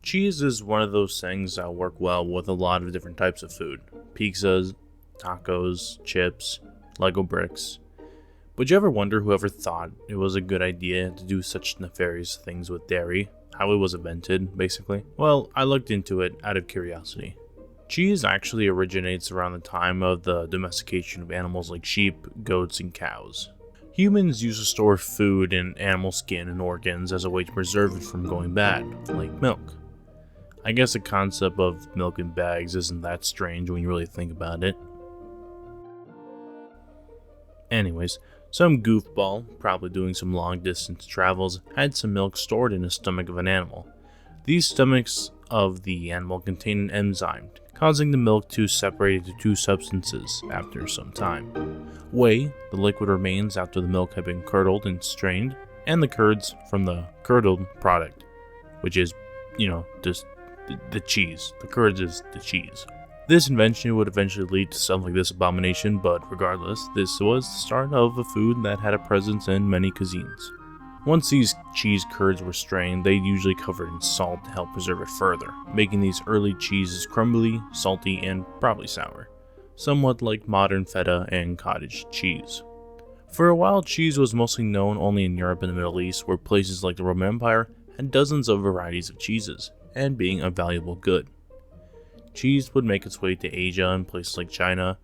Cheese is one of those things that work well with a lot of different types of food. Pizzas, tacos, chips, Lego bricks. But you ever wonder whoever thought it was a good idea to do such nefarious things with dairy? How it was invented, basically? Well, I looked into it out of curiosity. Cheese actually originates around the time of the domestication of animals like sheep, goats, and cows. Humans used to store food in animal skin and organs as a way to preserve it from going bad, like milk. I guess the concept of milk in bags isn't that strange when you really think about it. Anyways, some goofball, probably doing some long distance travels, had some milk stored in the stomach of an animal. These stomachs of the animal contain an enzyme, causing the milk to separate into two substances after some time. Whey, the liquid remains after the milk had been curdled and strained, and the curds from the curdled product, which is, just the cheese. The curds is the cheese. This invention would eventually lead to something like this abomination, but regardless, this was the start of a food that had a presence in many cuisines. Once these cheese curds were strained, they usually covered in salt to help preserve it further, making these early cheeses crumbly, salty, and probably sour, somewhat like modern feta and cottage cheese. For a while, cheese was mostly known only in Europe and the Middle East, where places like the Roman Empire had dozens of varieties of cheeses, and being a valuable good. Cheese would make its way to Asia and places like China,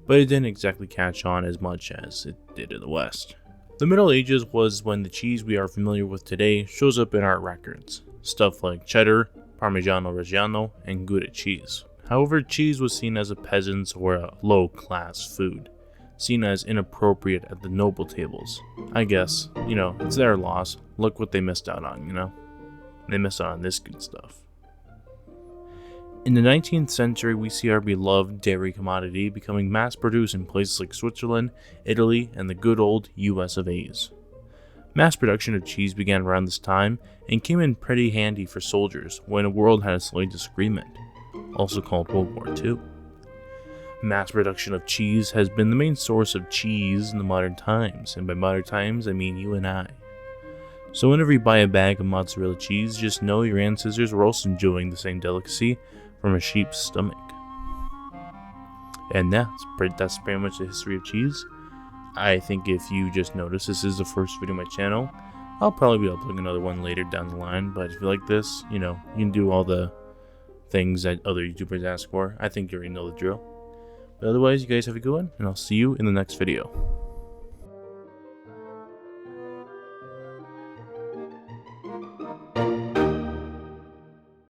but it didn't exactly catch on as much as it did in the West. The Middle Ages was when the cheese we are familiar with today shows up in our records, stuff like cheddar, Parmigiano Reggiano, and Gouda cheese. However, cheese was seen as a peasant's or a low-class food, seen as inappropriate at the noble tables. I guess, it's their loss. Look what they missed out on, They missed out on this good stuff. In the 19th century, we see our beloved dairy commodity becoming mass-produced in places like Switzerland, Italy, and the good old US of A's. Mass production of cheese began around this time and came in pretty handy for soldiers when the world had a slight disagreement, also called World War II. Mass production of cheese has been the main source of cheese in the modern times, and by modern times I mean you and I. So whenever you buy a bag of mozzarella cheese, just know your ancestors were also enjoying the same delicacy from a sheep's stomach. And that's pretty much the history of cheese. I think if you just noticed this is the first video on my channel, I'll probably be uploading another one later down the line, but if you like this, you can do all the things that other YouTubers ask for. I think you already know the drill. But otherwise, you guys have a good one, and I'll see you in the next video.